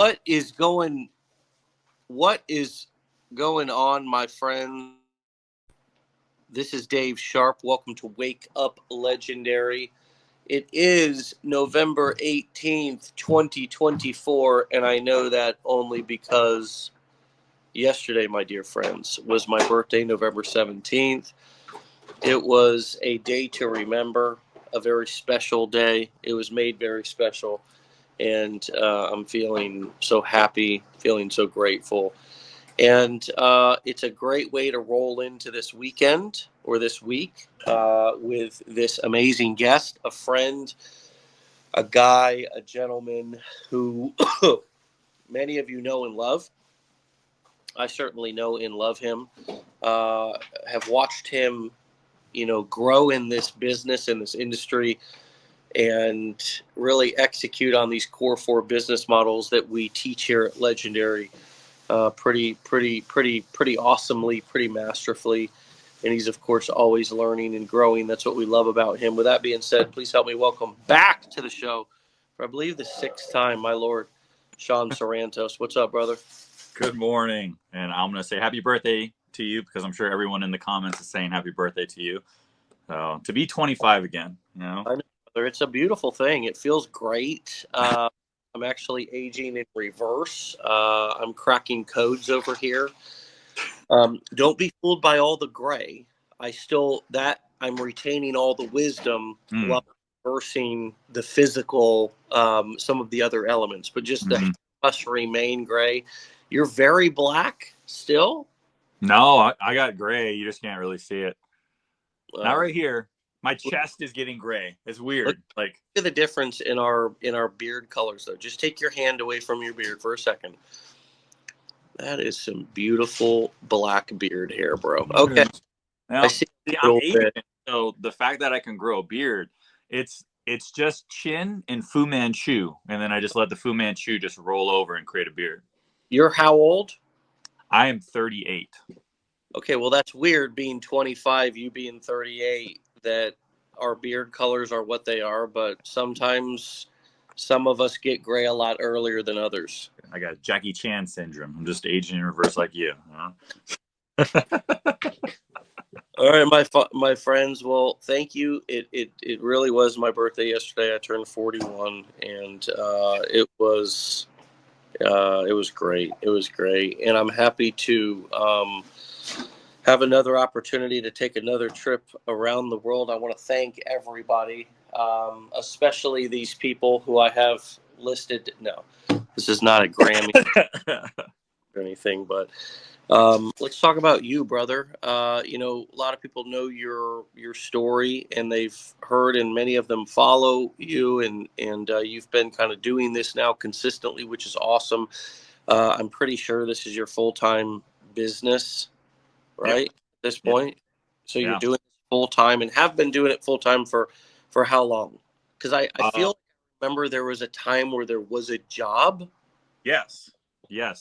What is going what is going on, my friends? This is Dave Sharpe. Welcome to Wake Up Legendary. It is November 18th, 2024, and I know that only because yesterday, my dear friends, was my birthday, November 17th. It was a day to remember, a very special day. It was made very special, and I'm feeling so happy, feeling so grateful. And it's a great way to roll into this weekend or this week with this amazing guest, a friend, a guy, a gentleman who many of you know and love. I certainly know and love him. Have watched him, grow in this business, in this industry, and really execute on these core four business models that we teach here at Legendary. Pretty awesomely, pretty masterfully. And he's, of course, always learning and growing. That's what we love about him. With that being said, please help me welcome back to the show for, I believe, the sixth time, my Lord, Sean Sarantos. What's up, brother? Good morning. And I'm going to say happy birthday to you because I'm sure everyone in the comments is saying happy birthday to you. So to be 25 again, I know, brother. It's a beautiful thing. It feels great. I'm actually aging in reverse. I'm cracking codes over here. Don't be fooled by all the gray. I'm retaining all the wisdom while reversing the physical, some of the other elements, but just the must remain gray. You're very black still. No, I got gray. You just can't really see it. Not right here. My chest is getting gray. It's weird. Look at the difference in our beard colors, though. Just take your hand away from your beard for a second. That is some beautiful black beard hair, bro. Okay. Now, I see I'm Asian, so the fact that I can grow a beard, it's just chin and Fu Manchu, and then I just let the Fu Manchu just roll over and create a beard. You're how old? I am 38. Okay, well, that's weird being 25, you being 38, that our beard colors are what they are, but sometimes some of us get gray a lot earlier than others. I got Jackie Chan syndrome. I'm just aging in reverse like you. Huh? All right, my friends. Well, thank you. It really was my birthday yesterday. I turned 41, and it was great. It was great, and I'm happy to have another opportunity to take another trip around the world. I want to thank everybody, especially these people who I have listed. No, this is not a Grammy or anything, but let's talk about you, brother. A lot of people know your story, and they've heard, and many of them follow you, and you've been kind of doing this now consistently, which is awesome. I'm pretty sure this is your full-time business, right? At this point. So you're doing it full time and have been doing it full time for how long? Because I feel remember there was a time where there was a job. Yes,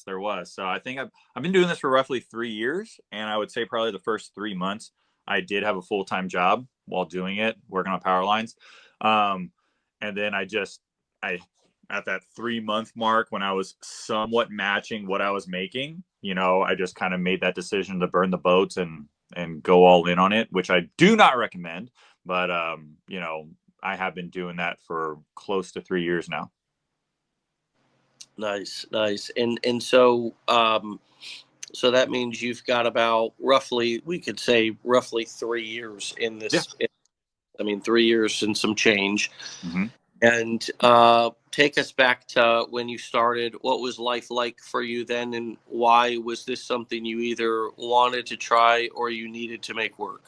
there was. So I think I've been doing this for roughly 3 years, and I would say probably the first 3 months I did have a full-time job while doing it, working on power lines. And then I at that 3-month mark when I was somewhat matching what I was making, I just kind of made that decision to burn the boats and go all in on it, which I do not recommend. But, I have been doing that for close to 3 years now. Nice. And so so that means you've got about we could say roughly 3 years in this. Yeah. 3 years and some change. Mm-hmm. And take us back to when you started. What was life like for you then, and why was this something you either wanted to try or you needed to make work?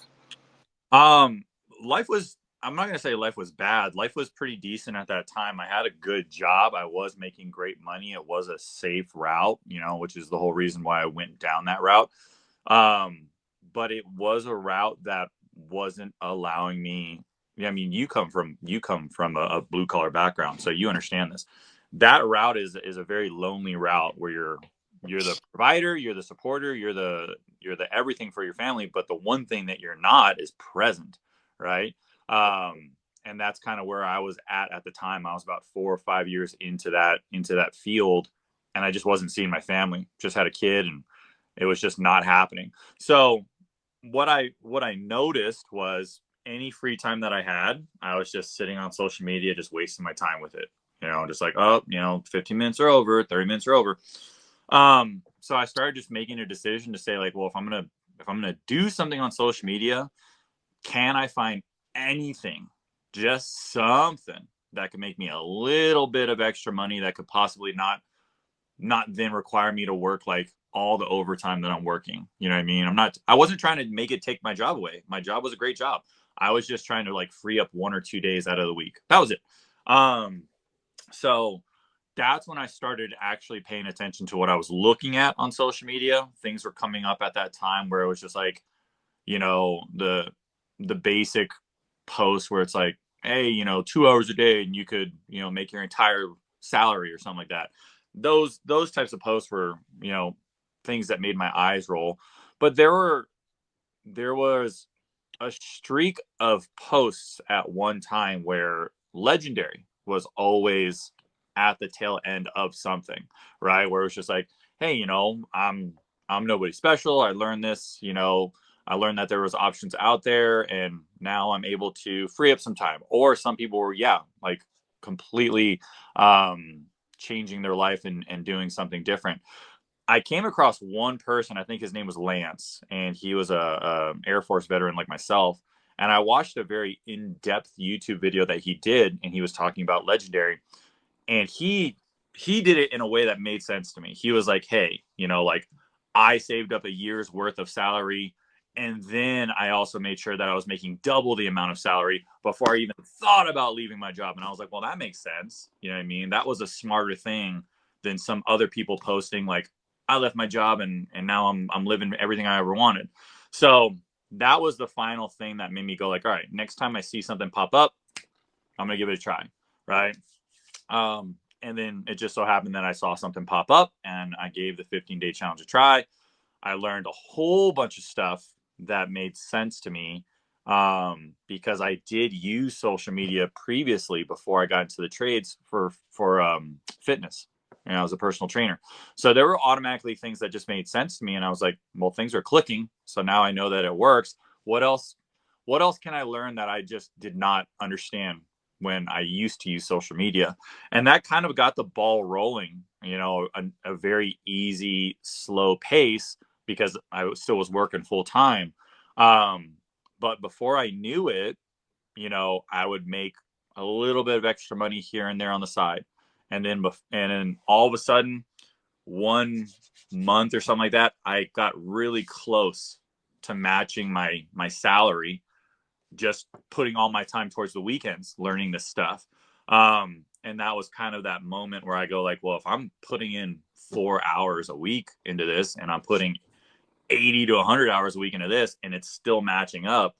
Life was, I'm not going to say life was bad. Life was pretty decent at that time. I had a good job. I was making great money. It was a safe route, which is the whole reason why I went down that route. But it was a route that wasn't allowing me. I mean, you come from a blue collar background, so you understand this. That route is a very lonely route where you're the provider, you're the supporter, you're the everything for your family. But the one thing that you're not is present, right? And that's kind of where I was at the time. I was about 4 or 5 years into that field, and I just wasn't seeing my family. Just had a kid, and it was just not happening. So what I noticed was any free time that I had, I was just sitting on social media, just wasting my time with it. Just like, oh, 15 minutes are over, 30 minutes are over. So I started just making a decision to say, like, well, if I'm gonna do something on social media, can I find anything, just something that could make me a little bit of extra money that could possibly not then require me to work like all the overtime that I'm working. You know what I mean? I wasn't trying to make it take my job away. My job was a great job. I was just trying to like free up 1 or 2 days out of the week. That was it. So that's when I started actually paying attention to what I was looking at on social media. Things were coming up at that time where it was just like, the basic post where it's like, hey, 2 hours a day and you could, make your entire salary or something like that. Those types of posts were, things that made my eyes roll. But there was a streak of posts at one time where Legendary was always at the tail end of something, right? Where it was just like, hey, I'm nobody special. I learned this, I learned that there was options out there, and now I'm able to free up some time. Or some people were, like completely changing their life and doing something different. I came across one person, I think his name was Lance, and he was a Air Force veteran like myself. And I watched a very in-depth YouTube video that he did, and he was talking about Legendary. And he did it in a way that made sense to me. He was like, hey, like, I saved up a year's worth of salary, and then I also made sure that I was making double the amount of salary before I even thought about leaving my job. And I was like, well, that makes sense. You know what I mean? That was a smarter thing than some other people posting like, I left my job and now I'm living everything I ever wanted. So that was the final thing that made me go like, all right, next time I see something pop up, I'm gonna give it a try, right? And then it just so happened that I saw something pop up, and I gave the 15-day challenge a try. I learned a whole bunch of stuff that made sense to me, because I did use social media previously before I got into the trades for fitness. And I was a personal trainer. So there were automatically things that just made sense to me. And I was like, well, things are clicking. So now I know that it works. What else? What else can I learn that I just did not understand when I used to use social media? And that kind of got the ball rolling, a very easy, slow pace, because I still was working full time. But before I knew it, I would make a little bit of extra money here and there on the side. And then all of a sudden, 1 month or something like that, I got really close to matching my salary, just putting all my time towards the weekends learning this stuff. And that was kind of that moment where I go like, well, if I'm putting in 4 hours a week into this, and I'm putting 80 to 100 hours a week into this, and it's still matching up,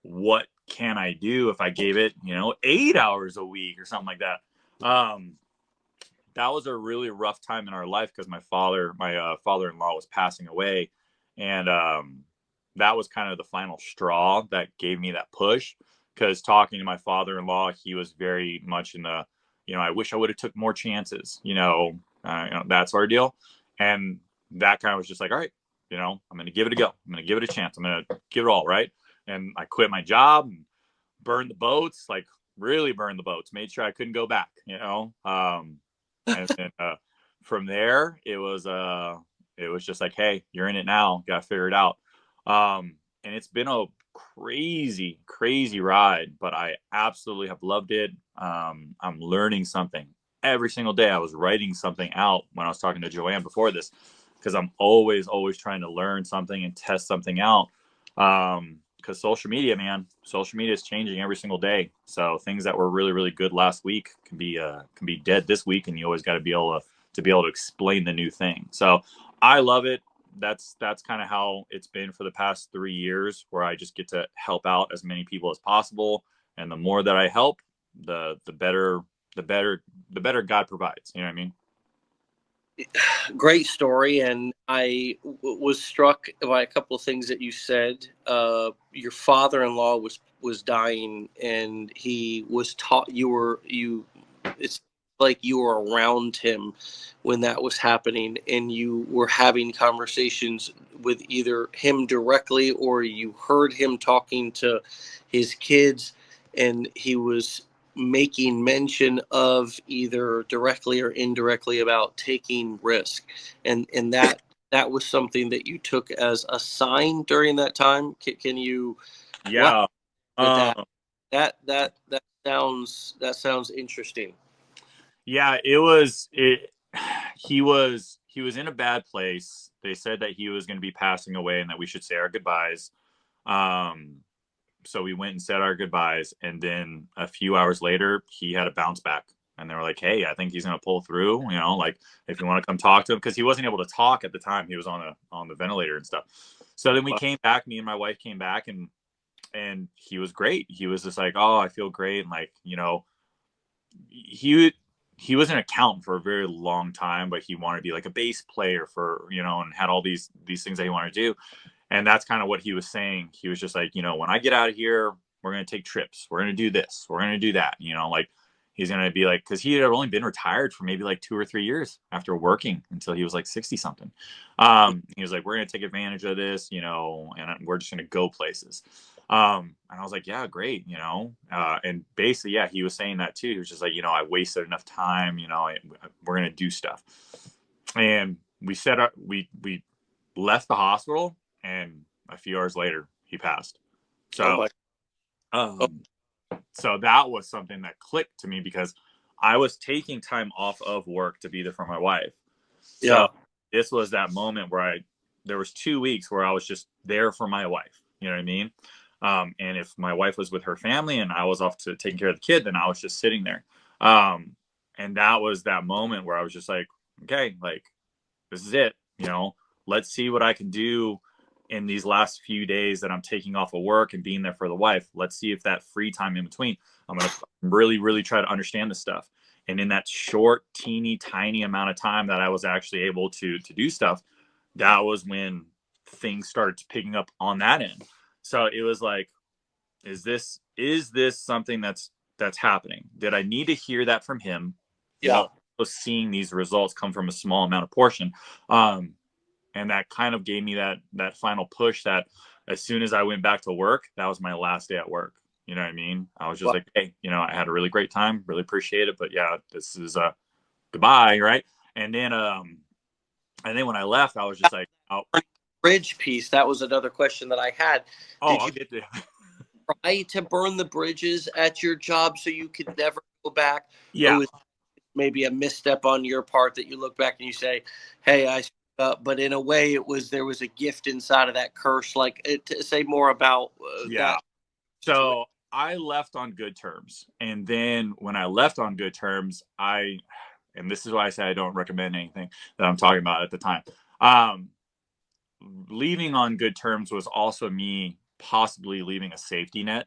what can I do if I gave it, 8 hours a week or something like that? That was a really rough time in our life, because my father-in-law was passing away. And that was kind of the final straw that gave me that push, because talking to my father-in-law, he was very much in the, I wish I would have took more chances, that sort of deal. And that kind of was just like, all right, I'm going to give it a go. I'm going to give it a chance. I'm going to give it all, right? And I quit my job and burned the boats, like really burned the boats, made sure I couldn't go back, and then from there, it was just like, hey, you're in it now. Got to figure it out. And it's been a crazy, crazy ride, but I absolutely have loved it. I'm learning something every single day. I was writing something out when I was talking to Joanne before this, because I'm always trying to learn something and test something out. Because social media is changing every single day. So things that were really, really good last week can be dead this week, and you always got to be able to explain the new thing. So I love it. That's kind of how it's been for the past 3 years, where I just get to help out as many people as possible. And the more that I help, the better God provides. You know what I mean? Great story. And I was struck by a couple of things that you said. Your father-in-law was dying, and he was taught it's like you were around him when that was happening and you were having conversations with either him directly or you heard him talking to his kids and he was making mention of either directly or indirectly about taking risk, and that was something that you took as a sign during that time. Can you what Yeah. with that? Um, That sounds interesting. yeah, it he was in a bad place. They said that he was going to be passing away and that we should say our goodbyes. Um, so we went and said our goodbyes, and then a few hours later he had a bounce back, and they were like, hey, I think he's going to pull through, like if you want to come talk to him, because he wasn't able to talk at the time. He was on the ventilator and stuff. So then we came back, me and my wife came back, and he was great. He was just like, oh, I feel great. And like, he he was an accountant for a very long time, but he wanted to be like a bass player for, and had all these things that he wanted to do. And that's kind of what he was saying. He was just like, when I get out of here, we're going to take trips. We're going to do this. We're going to do that. Like he's going to be like, because he had only been retired for maybe like 2 or 3 years after working until he was like 60 something. He was like, we're going to take advantage of this, and we're just going to go places. And I was like, yeah, great. And basically, yeah, he was saying that too. He was just like, I wasted enough time, we're going to do stuff. And we said, we left the hospital, and a few hours later he passed. Oh So my. Oh, um so that was something that clicked to me, because I was taking time off of work to be there for my wife. So yeah. this was that moment where there was 2 weeks where I was just there for my wife. You know what I mean? And if my wife was with her family and I was off to taking care of the kid, then I was just sitting there. And that was that moment where I was just like, okay, like this is it. Let's see what I can do in these last few days that I'm taking off of work and being there for the wife. Let's see if that free time in between, I'm going to really, really try to understand this stuff. And in that short, teeny, tiny amount of time that I was actually able to do stuff, that was when things started picking up on that end. So it was like, is this something that's happening? Did I need to hear that from him Yeah. while seeing these results come from a small amount of portion? And that kind of gave me that final push, that as soon as I went back to work, that was my last day at work. You know what I mean? I was just Wow. like, hey, I had a really great time, really appreciate it, but yeah, this is goodbye, right? And then when I left, I was just like, oh, Bridge piece. That was another question that I had. oh, Did I'll you get to try to burn the bridges at your job so you could never go back, or yeah. was maybe a misstep on your part that you look back and you say, "Hey, I." But in a way, there was a gift inside of that curse. Like, say more about Yeah. that situation. So I left on good terms. And then when I left on good terms, and this is why I say I don't recommend anything that I'm talking about at the time. Um, Leaving on good terms was also me possibly leaving a safety net,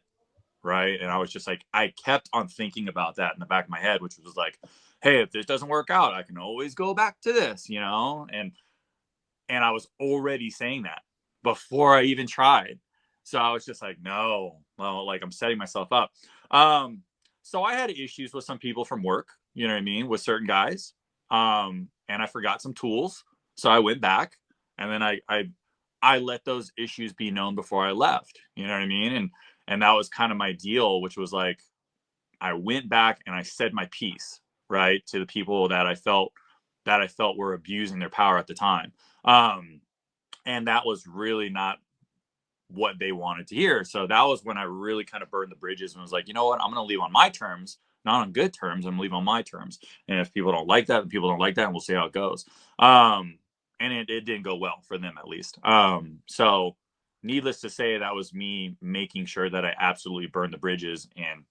right? And I was just like, I kept on thinking about that in the back of my head, which was like, hey, if this doesn't work out, I can always go back to this, and I was already saying that before I even tried. So I was just like, no, well, like I'm setting myself up. Um, so I had issues with some people from work, you know what I mean, with certain guys. And I forgot some tools. So I went back, and then I let those issues be known before I left. You know what I mean? And that was kind of my deal, which was like, I went back and I said my piece, right, to the people that I felt were abusing their power at the time. Um, and that was really not what they wanted to hear. So that was when I really kind of burned the bridges and was like, you know what, I'm going to leave on my terms, not on good terms. I'm going to leave on my terms. And if people don't like that, then people don't like that, and we'll see how it goes. And it didn't go well for them, at least. So needless to say, that was me making sure that I absolutely burned the bridges and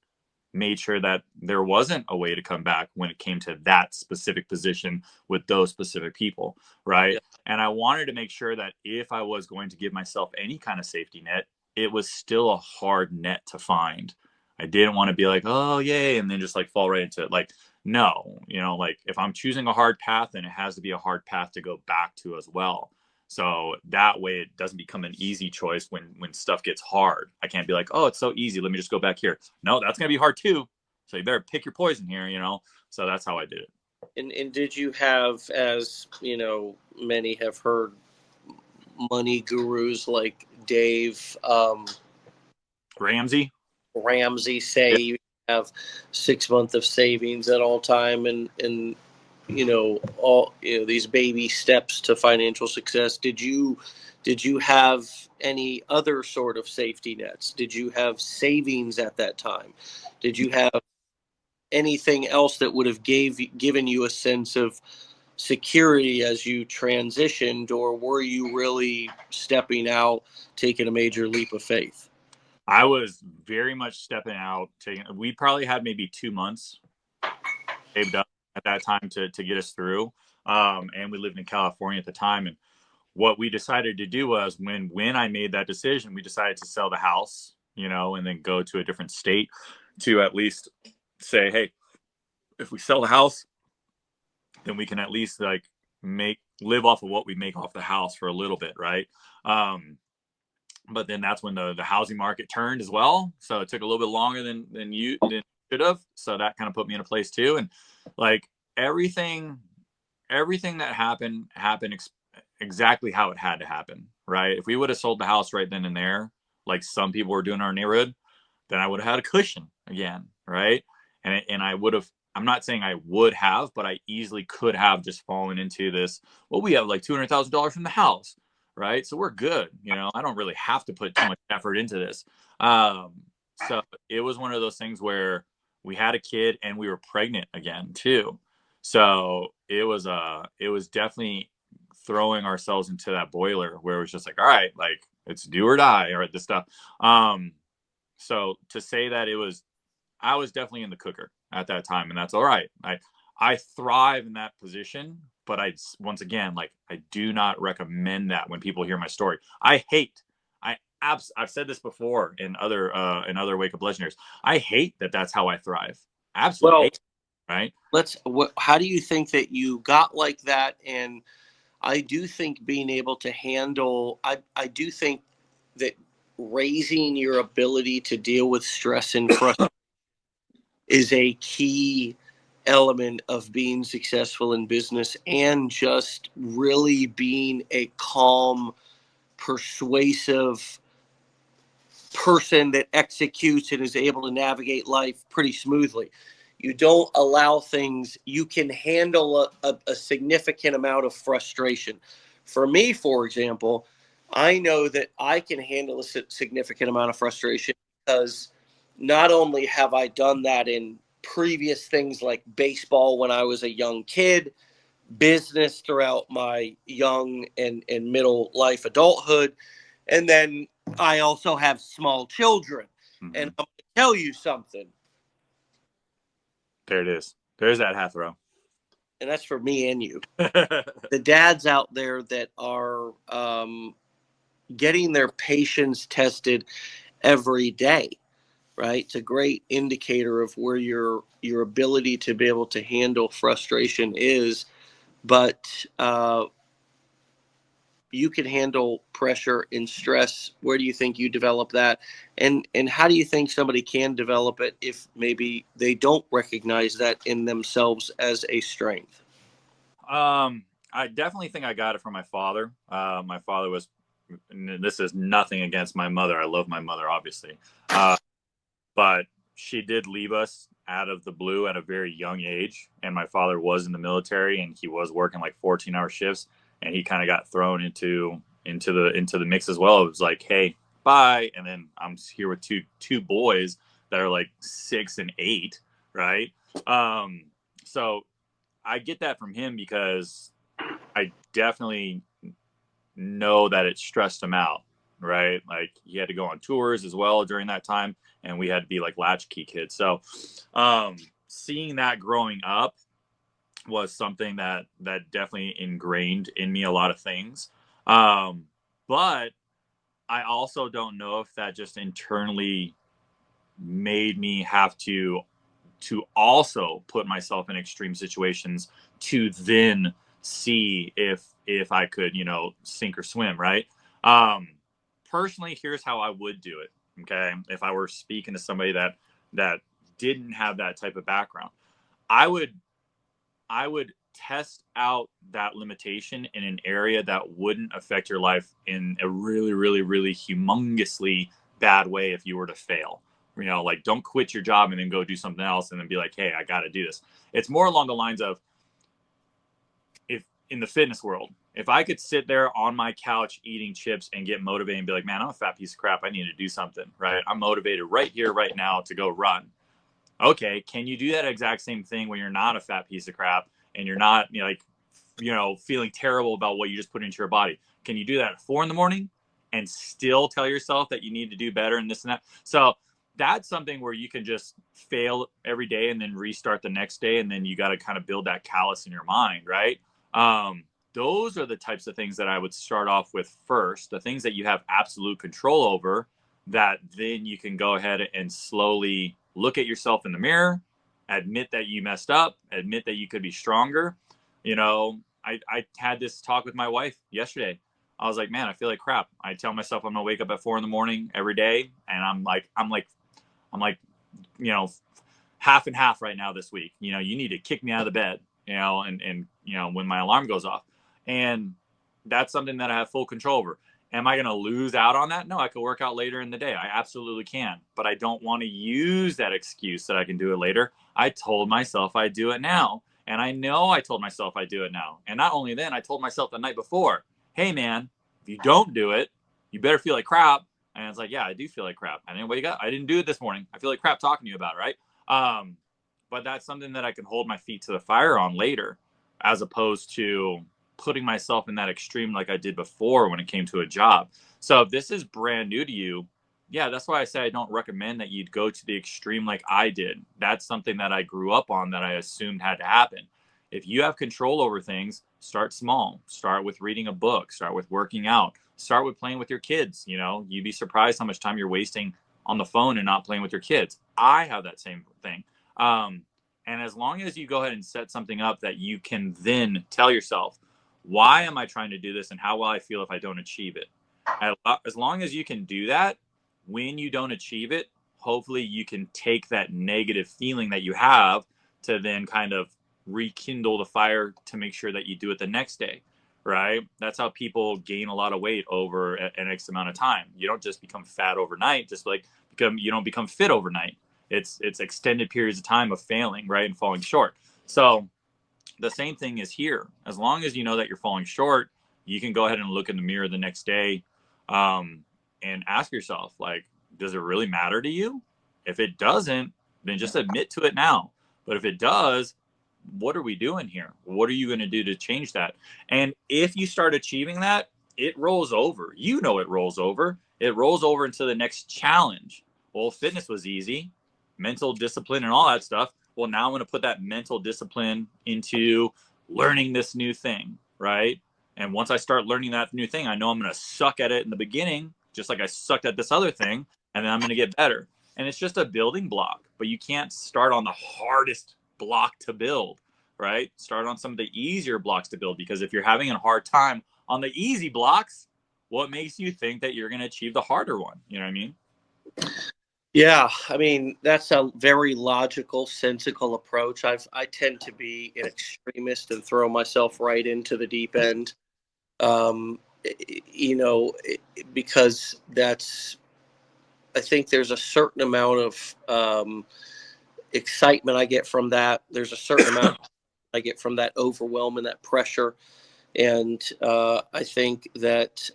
made sure that there wasn't a way to come back when it came to that specific position with those specific people, right? Yeah. And I wanted to make sure that if I was going to give myself any kind of safety net, it was still a hard net to find. I didn't want to be like, oh, yay, and then just like fall right into it. Like, no, like if I'm choosing a hard path, then it has to be a hard path to go back to as well. So that way it doesn't become an easy choice when stuff gets hard. I can't be like, oh, it's so easy, let me just go back here. No, that's going to be hard too. So you better pick your poison here, So that's how I did it. And did you have, as many have heard money gurus like Dave Ramsey say, yeah. you have 6 months of savings at all time, and all these baby steps to financial success. Did you have any other sort of safety nets? Did you have savings at that time? Did you have anything else that would have given you a sense of security as you transitioned, or were you really stepping out, taking a major leap of faith? I was very much stepping out. We probably had maybe 2 months saved up at that time to get us through. And we lived in California at the time. And what we decided to do was when I made that decision, we decided to sell the house, and then go to a different state to at least say, hey, if we sell the house, then we can at least like live off of what we make off the house for a little bit, right? But then that's when the housing market turned as well, so it took a little bit longer than you should have. So that kind of put me in a place too, and like everything that happened exactly how it had to happen, right? If we would have sold the house right then and there, like some people were doing in our neighborhood, then I would have had a cushion again, right? And I would have. I'm not saying I would have, but I easily could have just fallen into this. Well, we have like $200,000 from the house, right? So we're good. I don't really have to put too much effort into this. So it was one of those things where we had a kid and we were pregnant again too. So it was definitely throwing ourselves into that boiler where it was just like, all right, like it's do or die or this stuff. So to say that I was definitely in the cooker at that time, and that's all right. I thrive in that position, but once again, like I do not recommend that when people hear my story. I've said this before in other Wake Up Legendaries. I hate that that's how I thrive. Absolutely Well, hate it, right? how do you think that you got like that? And I do think being able to handle, I do think that raising your ability to deal with stress and frustration is a key element of being successful in business, and just really being a calm, persuasive person that executes and is able to navigate life pretty smoothly. You don't allow things, you can handle a significant amount of frustration. For me, for example, I know that I can handle a significant amount of frustration because not only have I done that in previous things like baseball when I was a young kid, business throughout my young and middle life adulthood, and then I also have small children. Mm-hmm. And I'm going to tell you something. There it is. There's that half row. And that's for me and you. The dads out there that are getting their patience tested every day, right? It's a great indicator of where your ability to be able to handle frustration is. But you can handle pressure and stress. Where do you think you develop that, and how do you think somebody can develop it if maybe they don't recognize that in themselves as a strength? I definitely think I got it from my father. My father was, this is nothing against my mother. I love my mother, obviously. But she did leave us out of the blue at a very young age. And my father was in the military and he was working like 14-hour shifts, and he kind of got thrown into the mix as well. It was like, hey, bye. And then I'm here with two boys that are like 6 and 8, right? So I get that from him because I definitely know that it stressed him out, right? Like he had to go on tours as well during that time, and we had to be like latchkey kids. So, seeing that growing up was something that definitely ingrained in me a lot of things. But I also don't know if that just internally made me have to also put myself in extreme situations to then see if I could, sink or swim, right? Personally, here's how I would do it. Okay. If I were speaking to somebody that didn't have that type of background. I would test out that limitation in an area that wouldn't affect your life in a really, really, really humongously bad way if you were to fail. You know, like, don't quit your job and then go do something else and then be like, hey, I got to do this. It's more along the lines of, if in the fitness world, if I could sit there on my couch eating chips and get motivated and be like, man, I'm a fat piece of crap, I need to do something, right? I'm motivated right here, right now to go run. Okay, can you do that exact same thing when you're not a fat piece of crap and you're not, feeling terrible about what you just put into your body? Can you do that at 4 a.m. and still tell yourself that you need to do better and this and that? So that's something where you can just fail every day and then restart the next day, and then you got to kind of build that callus in your mind, right? Those are the types of things that I would start off with first, the things that you have absolute control over, that then you can go ahead and slowly look at yourself in the mirror, admit that you messed up, admit that you could be stronger. I had this talk with my wife yesterday. I was like, man, I feel like crap. I tell myself I'm gonna wake up at 4 a.m. every day, and I'm like, half and half right now this week. You need to kick me out of the bed, and when my alarm goes off. And that's something that I have full control over. Am I going to lose out on that? No, I could work out later in the day. I absolutely can. But I don't want to use that excuse that I can do it later. I told myself I'd do it now. And I know I told myself I'd do it now. And not only then, I told myself the night before, hey, man, if you don't do it, you better feel like crap. And it's like, yeah, I do feel like crap. I didn't wake up. I didn't do it this morning. I feel like crap talking to you about it, right? But that's something that I can hold my feet to the fire on later, as opposed to putting myself in that extreme like I did before when it came to a job. So if this is brand new to you, yeah, that's why I say I don't recommend that you'd go to the extreme like I did. That's something that I grew up on that I assumed had to happen. If you have control over things, start small. Start with reading a book. Start with working out. Start with playing with your kids. You'd be surprised how much time you're wasting on the phone and not playing with your kids. I have that same thing. And as long as you go ahead and set something up that you can then tell yourself, why am I trying to do this and how will I feel if I don't achieve it? As long as you can do that, when you don't achieve it, hopefully you can take that negative feeling that you have to then kind of rekindle the fire to make sure that you do it the next day, right? That's how people gain a lot of weight over an X amount of time. You don't just become fat overnight, you don't become fit overnight. It's extended periods of time of failing, right, and falling short. So the same thing is here. As long as you know that you're falling short, you can go ahead and look in the mirror the next day, and ask yourself, like, does it really matter to you? If it doesn't, then just admit to it now. But if it does, what are we doing here? What are you going to do to change that? And if you start achieving that, it rolls over. It rolls over. It rolls over into the next challenge. Well, fitness was easy, mental discipline and all that stuff. Well, now I'm going to put that mental discipline into learning this new thing, right? And once I start learning that new thing, I know I'm going to suck at it in the beginning, just like I sucked at this other thing, and then I'm going to get better. And it's just a building block, but you can't start on the hardest block to build, right? Start on some of the easier blocks to build, because if you're having a hard time on the easy blocks, what makes you think that you're going to achieve the harder one? You know what I mean? Yeah, I mean, that's a very logical, sensical approach. I tend to be an extremist and throw myself right into the deep end, because I think there's a certain amount of excitement I get from that. There's a certain amount I get from that overwhelm and that pressure. And I think that,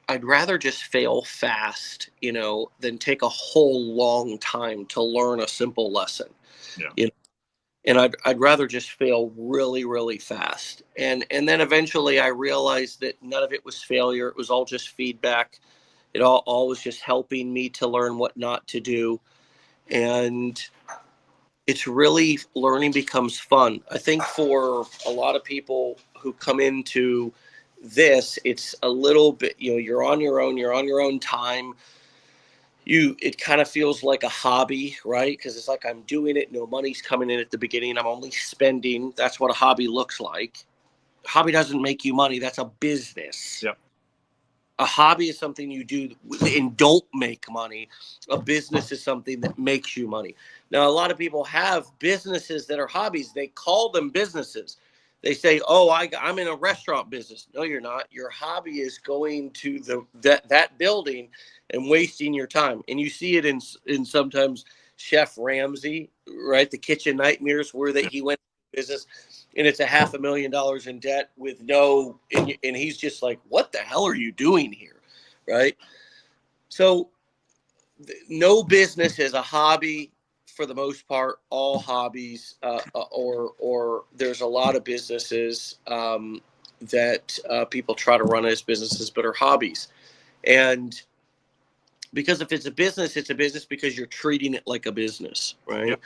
I'd rather just fail fast, than take a whole long time to learn a simple lesson. Yeah. And I'd rather just fail really, really fast. And then eventually I realized that none of it was failure. It was all just feedback. It all was just helping me to learn what not to do. And it's really, learning becomes fun. I think for a lot of people who come into this, it's a little bit, you're on your own time. It kind of feels like a hobby, right? Because it's like, I'm doing it, no money's coming in at the beginning, I'm only spending. That's what a hobby looks like. Hobby doesn't make you money. That's a business. Yep. A hobby is something you do and don't make money. A business is something that makes you money. Now, a lot of people have businesses that are hobbies. They call them businesses. They say, "Oh, I'm in a restaurant business." No, you're not. Your hobby is going to that building and wasting your time. And you see it in sometimes Chef Ramsay, right? The Kitchen Nightmares, where that he went to business and it's $500,000 in debt with no, and he's just like, what the hell are you doing here, right? So no business is a hobby for the most part. All hobbies, or there's a lot of businesses that people try to run as businesses, but are hobbies. And because if it's a business because you're treating it like a business, right? Yep.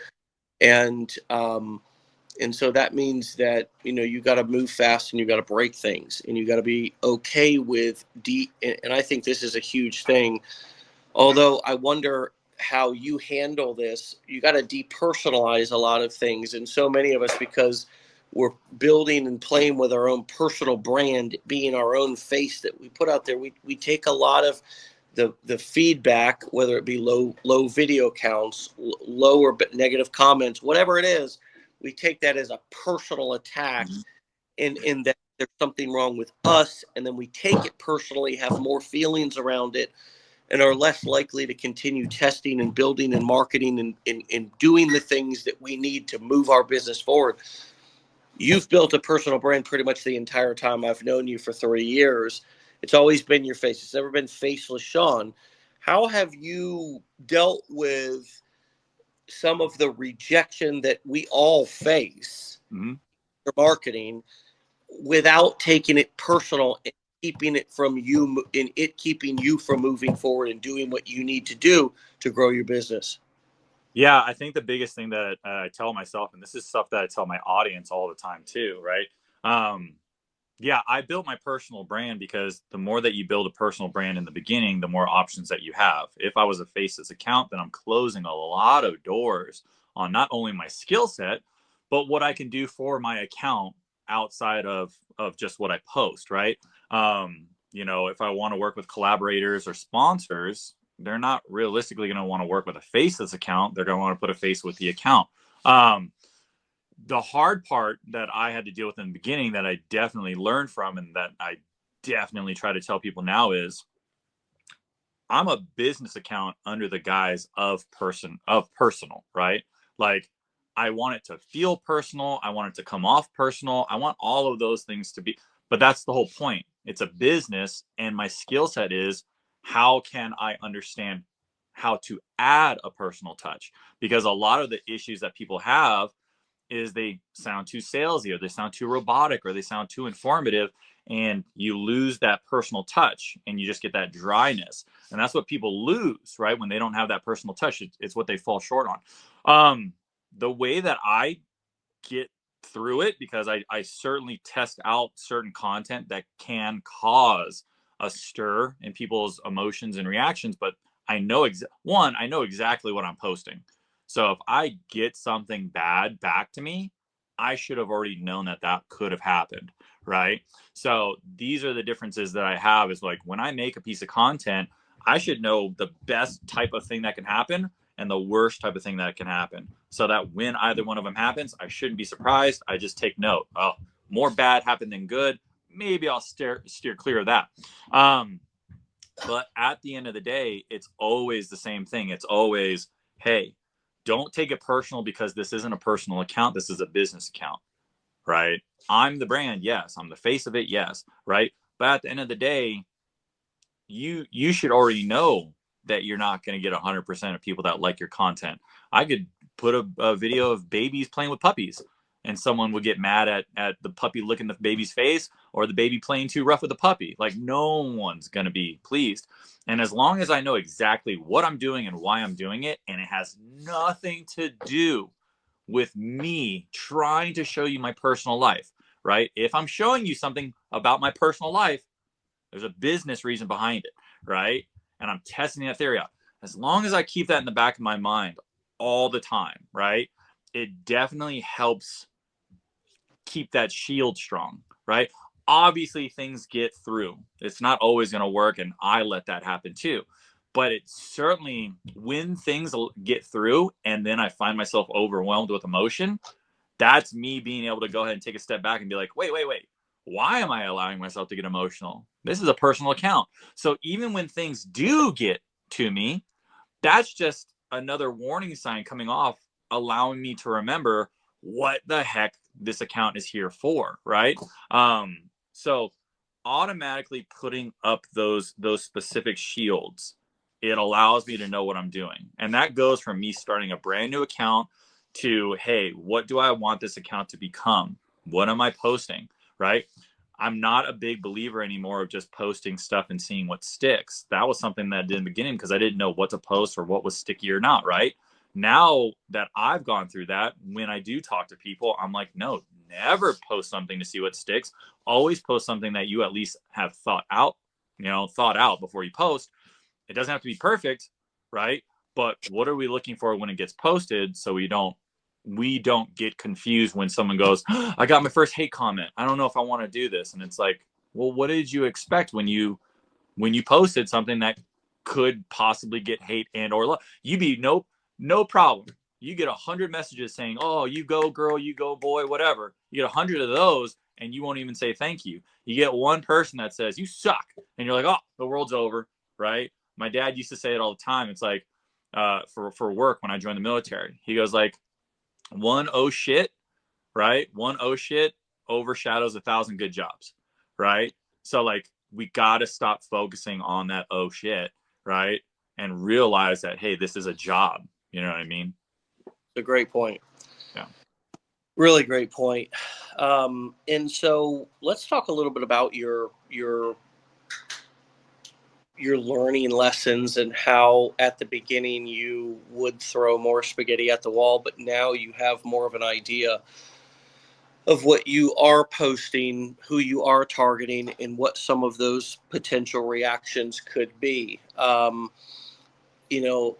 And so that means that, you got to move fast and you got to break things and you got to be okay with and I think this is a huge thing. Although I wonder how you handle this. You got to depersonalize a lot of things. And so many of us, because we're building and playing with our own personal brand, being our own face that we put out there, we take a lot of the feedback, whether it be low video counts, low or negative comments, whatever it is, we take that as a personal attack, in that there's something wrong with us, and then we take it personally, have more feelings around it, and are less likely to continue testing and building and marketing and doing the things that we need to move our business forward. You've built a personal brand pretty much the entire time I've known you, for 3 years. It's always been your face. It's never been faceless Sean. How have you dealt with some of the rejection that we all face for marketing without taking it personal and keeping it from you, and it keeping you from moving forward and doing what you need to do to grow your business? Yeah, I think the biggest thing that I tell myself, and this is stuff that I tell my audience all the time too, right? Yeah, I built my personal brand because the more that you build a personal brand in the beginning, the more options that you have. If I was a faceless account, then I'm closing a lot of doors on not only my skill set, but what I can do for my account outside of just what I post, right? If I want to work with collaborators or sponsors, they're not realistically going to want to work with a faceless account. They're going to want to put a face with the account. The hard part that I had to deal with in the beginning that I definitely learned from, and that I definitely try to tell people now, is I'm a business account under the guise of personal, right? Like, I want it to feel personal. I want it to come off personal. I want all of those things to be, but that's the whole point. It's a business, and my skill set is, how can I understand how to add a personal touch? Because a lot of the issues that people have is they sound too salesy, or they sound too robotic, or they sound too informative, and you lose that personal touch and you just get that dryness. And that's what people lose, right? When they don't have that personal touch, it's what they fall short on. The way that I get through it, because I certainly test out certain content that can cause a stir in people's emotions and reactions, but I know I know exactly what I'm posting. So if I get something bad back to me, I should have already known that that could have happened, right? So these are the differences that I have, is like, when I make a piece of content, I should know the best type of thing that can happen and the worst type of thing that can happen, so that when either one of them happens, I shouldn't be surprised. I just take note. Oh, more bad happened than good. Maybe I'll steer clear of that. But at the end of the day, it's always the same thing. It's always, hey, don't take it personal, because this isn't a personal account. This is a business account, right? I'm the brand. Yes. I'm the face of it. Yes. Right. But at the end of the day, you should already know that you're not going to get 100% of people that like your content. I could put a video of babies playing with puppies, and someone would get mad at the puppy licking the baby's face, or the baby playing too rough with the puppy. Like, no one's going to be pleased. And as long as I know exactly what I'm doing and why I'm doing it, and it has nothing to do with me trying to show you my personal life, right? If I'm showing you something about my personal life, there's a business reason behind it, right? And I'm testing that theory out. As long as I keep that in the back of my mind all the time, right? It definitely helps keep that shield strong, right? obviously things get through. It's not always going to work, and I let that happen too. But it's certainly when things get through and then I find myself overwhelmed with emotion, that's me being able to go ahead and take a step back and be like, wait, wait, wait. Why am I allowing myself to get emotional? This is a personal account. So even when things do get to me, that's just another warning sign coming off, allowing me to remember what the heck this account is here for, right? So automatically putting up those specific shields, it allows me to know what I'm doing. And that goes from me starting a brand new account to, hey, what do I want this account to become? What am I posting? Right? I'm not a big believer anymore of just posting stuff and seeing what sticks. That was something that I did in the beginning because I didn't know what to post or what was sticky or not, right? Now that I've gone through that, when I do talk to people, I'm like, no, never post something to see what sticks. Always post something that you at least have thought out, thought out before you post. It doesn't have to be perfect, right? But what are we looking for when it gets posted so we don't get confused when someone goes, oh, I got my first hate comment. I don't know if I want to do this. And it's like, well, what did you expect when you posted something that could possibly get hate and or love? You be no problem. You get 100 messages saying, oh, you go girl, you go boy, whatever. You get 100 of those and you won't even say thank you. You get one person that says you suck and you're like, oh, the world's over, right? My dad used to say it all the time. It's like for work when I joined the military. He goes like, one oh shit, right? One oh shit overshadows 1,000 good jobs, right? So like we got to stop focusing on that oh shit, right? And realize that, hey, this is a job. You know what I mean? A great point. Yeah. Really great point. And so let's talk a little bit about your learning lessons and how at the beginning you would throw more spaghetti at the wall, but now you have more of an idea of what you are posting, who you are targeting, and what some of those potential reactions could be. You know,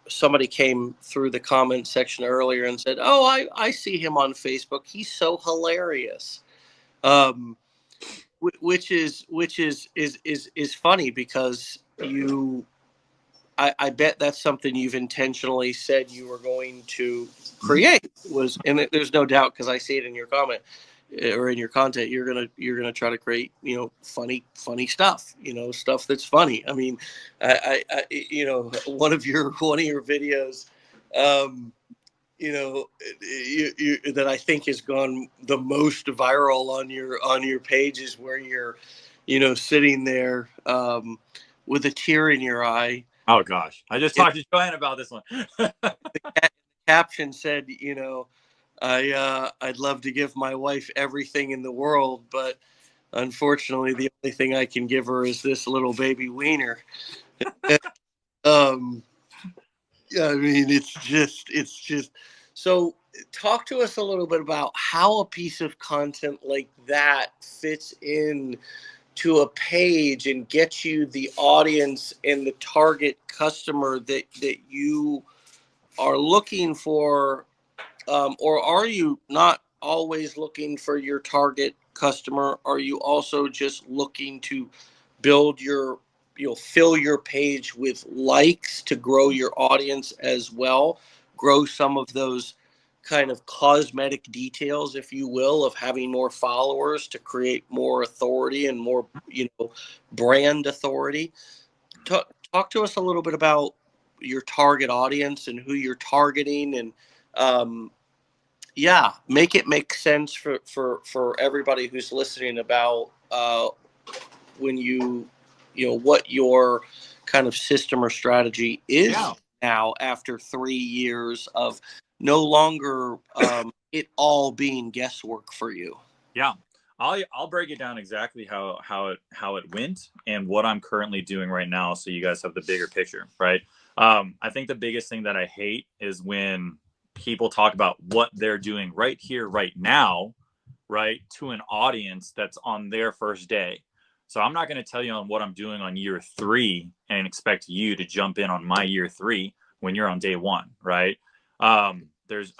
somebody came through the comment section earlier and said, "Oh, I see him on Facebook. He's so hilarious." Which is funny because I bet that's something you've intentionally said you were going to create and there's no doubt because I see it in your comment or in your content. You're gonna try to create funny stuff, stuff that's funny. I mean, one of your videos, um, that I think has gone the most viral on your pages where you're, sitting there with a tear in your eye. Oh gosh, I just talked to Joanne about this one. The caption said, I'd love to give my wife everything in the world, but unfortunately, the only thing I can give her is this little baby wiener. um, I mean, it's just. So, talk to us a little bit about how a piece of content like that fits in to a page and gets you the audience and the target customer that you are looking for, or are you not always looking for your target customer? Are you also just looking to build fill your page with likes to grow your audience as well, grow some of those kind of cosmetic details, if you will, of having more followers to create more authority and more, brand authority? Talk to us a little bit about your target audience and who you're targeting, and make it make sense for everybody who's listening about when what your kind of system or strategy is now after 3 years of no longer it all being guesswork for you. Yeah. I'll break it down exactly how it went and what I'm currently doing right now, so you guys have the bigger picture, right? I think the biggest thing that I hate is when people talk about what they're doing right here, right now, right, to an audience that's on their first day. So I'm not going to tell you on what I'm doing on year 3 and expect you to jump in on my year 3 when you're on day 1, right? I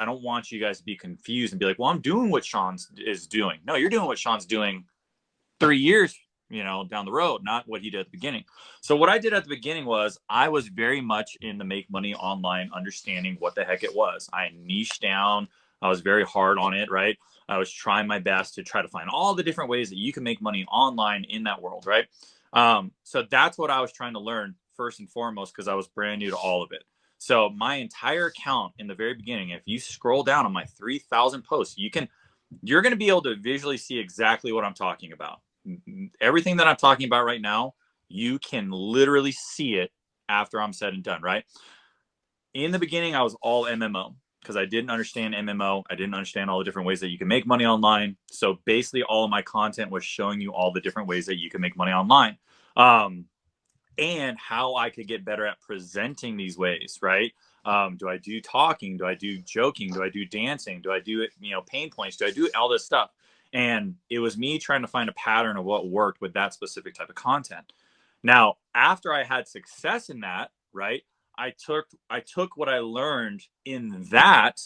don't want you guys to be confused and be like, well, I'm doing what Sean is doing. No, you're doing what Sean's doing 3 years, down the road, not what he did at the beginning. So what I did at the beginning was I was very much in the make money online, understanding what the heck it was. I niched down. I was very hard on it, right? I was trying my best to try to find all the different ways that you can make money online in that world, right? So that's what I was trying to learn first and foremost, because I was brand new to all of it. So my entire account in the very beginning, if you scroll down on my 3,000 posts, you're going to be able to visually see exactly what I'm talking about. Everything that I'm talking about right now, you can literally see it after I'm said and done, right? In the beginning, I was all MMO because I didn't understand MMO. I didn't understand all the different ways that you can make money online. So basically, all of my content was showing you all the different ways that you can make money online. And how I could get better at presenting these ways, right? Do I do talking? Do I do joking? Do I do dancing? Do I do, pain points? Do I do all this stuff? And it was me trying to find a pattern of what worked with that specific type of content. Now, after I had success in that, right, I took what I learned in that,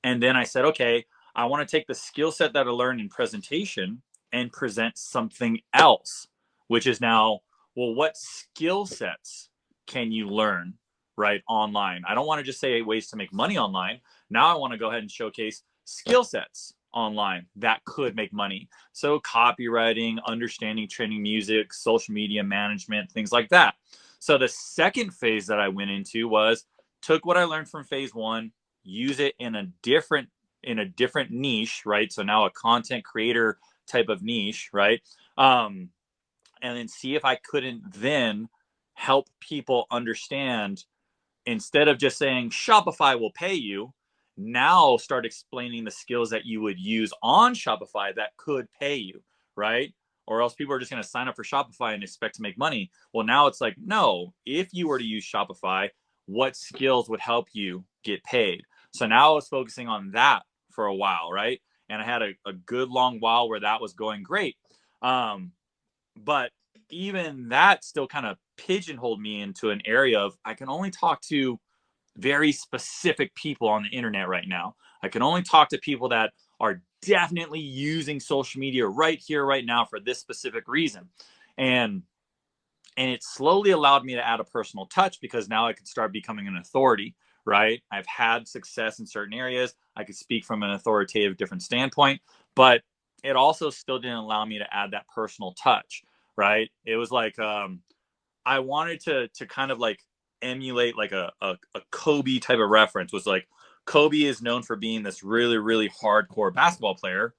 and then I said, okay, I want to take the skill set that I learned in presentation and present something else, which is now, well, what skill sets can you learn, right, online? I don't want to just say ways to make money online. Now I want to go ahead and showcase skill sets online that could make money. So copywriting, understanding trending music, social media management, things like that. So the second phase that I went into was took what I learned from phase one, use it in a different niche, right? So now a content creator type of niche, right? And then see if I couldn't then help people understand, instead of just saying Shopify will pay you, now start explaining the skills that you would use on Shopify that could pay you, right? Or else people are just going to sign up for Shopify and expect to make money. Well, now it's like, no, if you were to use Shopify, what skills would help you get paid? So now I was focusing on that for a while, right? And I had a good long while where that was going great. But even that still kind of pigeonholed me into an area of I can only talk to very specific people on the internet right now. I can only talk to people that are definitely using social media right here, right now for this specific reason. And it slowly allowed me to add a personal touch because now I could start becoming an authority, right? I've had success in certain areas. I could speak from an authoritative different standpoint, but it also still didn't allow me to add that personal touch, right? It was like I wanted to kind of like emulate like a Kobe type of reference. Was like Kobe is known for being this really, really hardcore basketball player,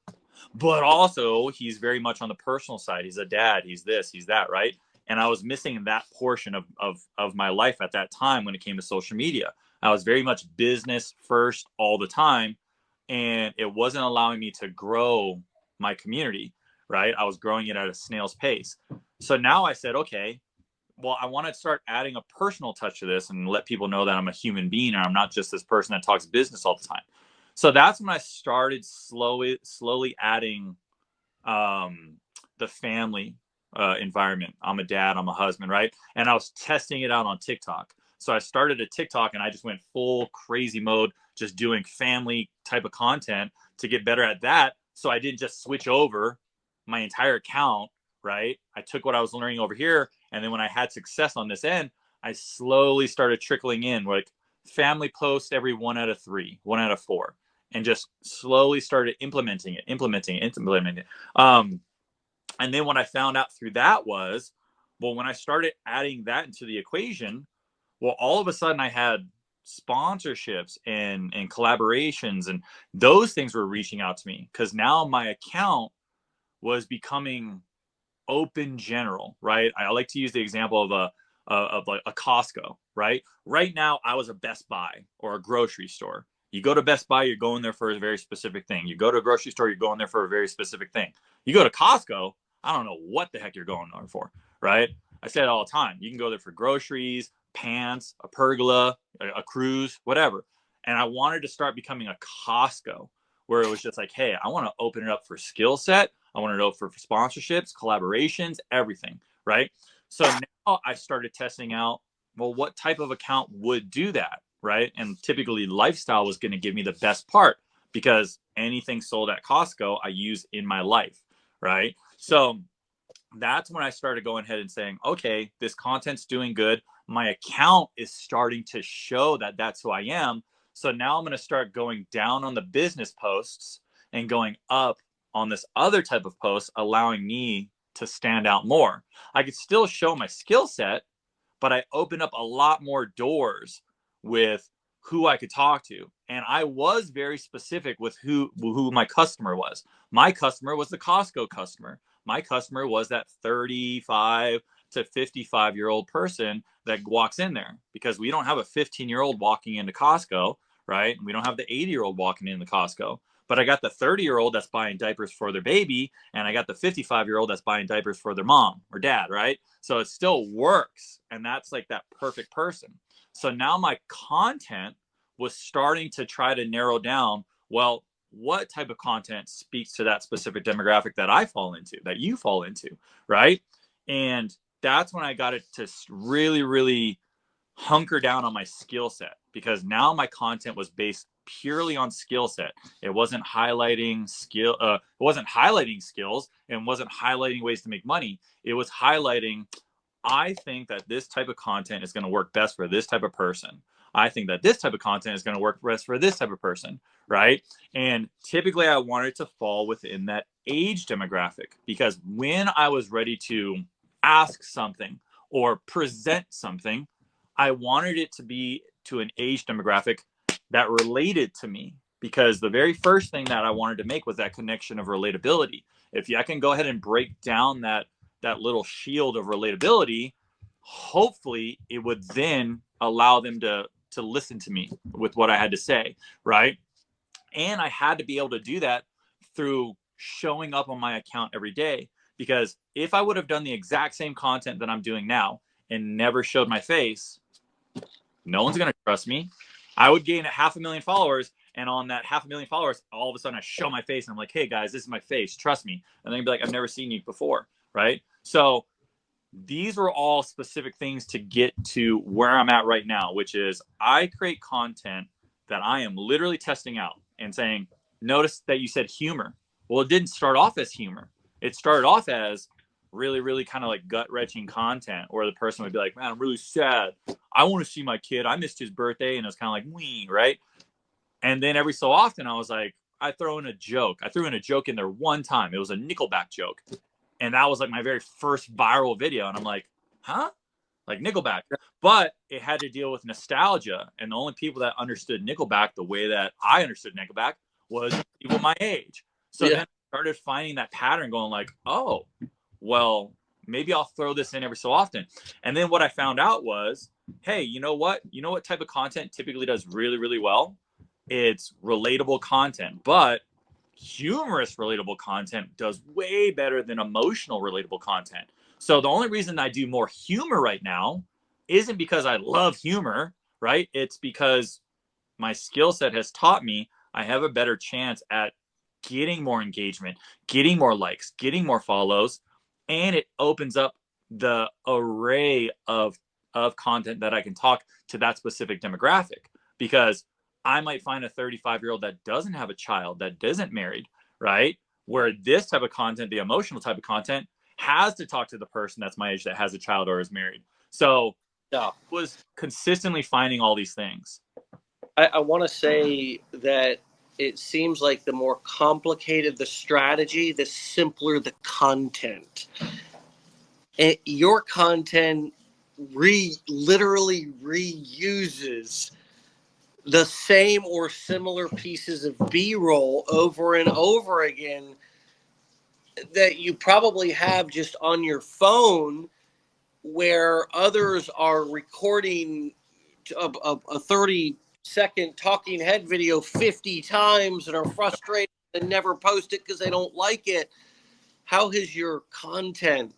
but also he's very much on the personal side. He's a dad, he's this, he's that, right? And I was missing that portion of my life at that time when it came to social media. I was very much business first all the time, and it wasn't allowing me to grow my community, right? I was growing it at a snail's pace. So now I said, okay, well, I want to start adding a personal touch to this and let people know that I'm a human being and I'm not just this person that talks business all the time. So that's when I started slowly adding the family environment. I'm a dad, I'm a husband, right? And I was testing it out on TikTok. So I started a TikTok and I just went full crazy mode, just doing family type of content to get better at that. So I didn't just switch over my entire account, right? I took what I was learning over here. And then when I had success on this end, I slowly started trickling in like family post every 1 out of 3, 1 out of 4, and just slowly started implementing it. And then what I found out through that was, well, when I started adding that into the equation, well, all of a sudden I had sponsorships and collaborations, and those things were reaching out to me because now my account was becoming open general, right? I like to use the example of like a Costco, right? Right now, I was a Best Buy or a grocery store. You go to Best Buy, you're going there for a very specific thing. You go to a grocery store, you're going there for a very specific thing. You go to Costco, I don't know what the heck you're going there for, right? I say it all the time. You can go there for groceries, pants, a pergola, a cruise, whatever. And I wanted to start becoming a Costco where it was just like, hey, I want to open it up for skill set. I want to know for sponsorships, collaborations, everything, right? So now I started testing out, well, what type of account would do that, right? And typically lifestyle was going to give me the best part because anything sold at Costco, I use in my life, right? So that's when I started going ahead and saying, okay, this content's doing good. My account is starting to show that that's who I am. So now I'm going to start going down on the business posts and going up on this other type of post, allowing me to stand out more. I could still show my skill set, but I opened up a lot more doors with who I could talk to. And I was very specific with who my customer was. My customer was the Costco customer. My customer was that 35 to 55-year-old person that walks in there, because we don't have a 15-year-old walking into Costco, right? We don't have the 80-year-old walking into Costco. But I got the 30-year-old that's buying diapers for their baby, and I got the 55-year-old that's buying diapers for their mom or dad, right? So it still works, and that's like that perfect person. So now my content was starting to try to narrow down, well, what type of content speaks to that specific demographic that I fall into, that you fall into, right? And that's when I got it to really, really hunker down on my skill set, because now my content was based purely on skill set. It wasn't highlighting it wasn't highlighting skills, and wasn't highlighting ways to make money. It was highlighting, I think that this type of content is going to work best for this type of person. I think that this type of content is going to work best for this type of person, right? And typically I wanted to fall within that age demographic, because when I was ready to ask something or present something, I wanted it to be to an age demographic that related to me, because the very first thing that I wanted to make was that connection of relatability. If I can go ahead and break down that little shield of relatability, hopefully it would then allow them to listen to me with what I had to say, right? And I had to be able to do that through showing up on my account every day, because if I would have done the exact same content that I'm doing now and never showed my face, no one's going to trust me. I would gain 500,000 followers, and on that 500,000 followers, all of a sudden I show my face and I'm like, hey guys, this is my face, trust me. And they'd be like, I've never seen you before, right? So these were all specific things to get to where I'm at right now, which is I create content that I am literally testing out and saying, notice that you said humor. Well, it didn't start off as humor. It started off as really, really kind of like gut-wrenching content where the person would be like, man, I'm really sad. I want to see my kid. I missed his birthday. And it was kind of like, wee, right? And then every so often I was like, I throw in a joke. I threw in a joke in there one time. It was a Nickelback joke. And that was like my very first viral video. And I'm like, huh? Like Nickelback. But it had to deal with nostalgia. And the only people that understood Nickelback the way that I understood Nickelback was people my age. So then I started finding that pattern, going like, oh, well, maybe I'll throw this in every so often. And then what I found out was, hey, you know what? You know what type of content typically does really, really well? It's relatable content. But humorous relatable content does way better than emotional relatable content. So the only reason I do more humor right now isn't because I love humor, right? It's because my skill set has taught me I have a better chance at getting more engagement, getting more likes, getting more follows, and it opens up the array of content that I can talk to that specific demographic, because I might find a 35-year-old that doesn't have a child, that isn't married, right? Where this type of content, the emotional type of content, has to talk to the person that's my age that has a child or is married. So Yeah. was consistently finding all these things. I want to say that it seems like the more complicated the strategy, the simpler the content. And your content literally reuses the same or similar pieces of B-roll over and over again that you probably have just on your phone, where others are recording a 30-second talking head video 50 times and are frustrated and never post it because they don't like it. How has your content,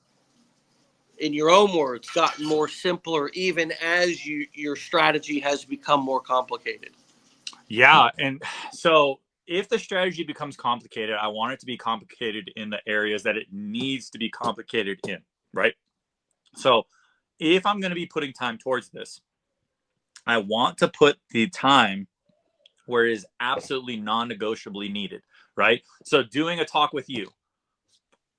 in your own words, gotten more simpler even as your strategy has become more complicated? Yeah. And so if the strategy becomes complicated, I want it to be complicated in the areas that it needs to be complicated in, right? So if I'm going to be putting time towards this, I want to put the time where it is absolutely non-negotiably needed, right? So doing a talk with you,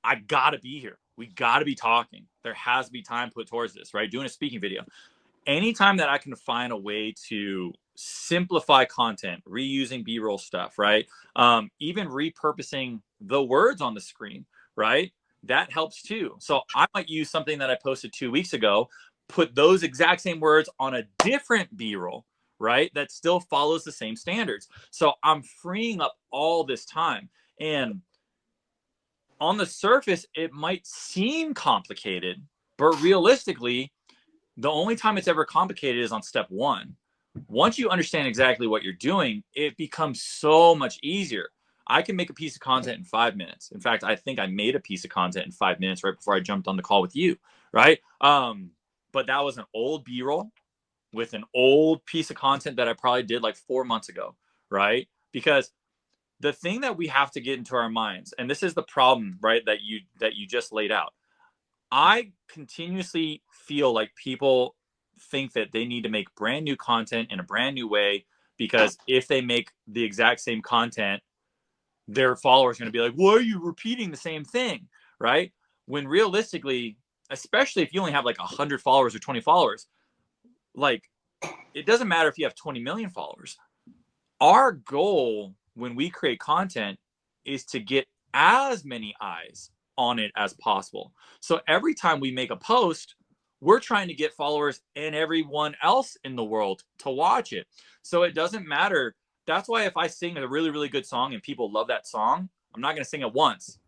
I gotta be here. we got to be talking. There has to be time put towards this, right? Doing a speaking video. Anytime that I can find a way to simplify content, reusing B-roll stuff, right? Even repurposing the words on the screen, right? That helps too. So I might use something that I posted 2 weeks ago, put those exact same words on a different B-roll, right? That still follows the same standards. So I'm freeing up all this time. And on the surface, it might seem complicated, but realistically, the only time it's ever complicated is on step one. Once you understand exactly what you're doing, it becomes so much easier. I can make a piece of content in 5 minutes. In fact, I think I made a piece of content in 5 minutes right before I jumped on the call with you, right? But that was an old B-roll with an old piece of content that I probably did like 4 months ago, right? Because the thing that we have to get into our minds, and this is the problem, right, that you just laid out. I continuously feel like people think that they need to make brand new content in a brand new way, because if they make the exact same content, their followers are going to be like, why are you repeating the same thing? Right? When realistically, especially if you only have like 100 followers or 20 followers, like, it doesn't matter if you have 20 million followers. Our goal when we create content is to get as many eyes on it as possible. So every time we make a post, we're trying to get followers and everyone else in the world to watch it. So it doesn't matter. That's why if I sing a really, really good song and people love that song, I'm not going to sing it once.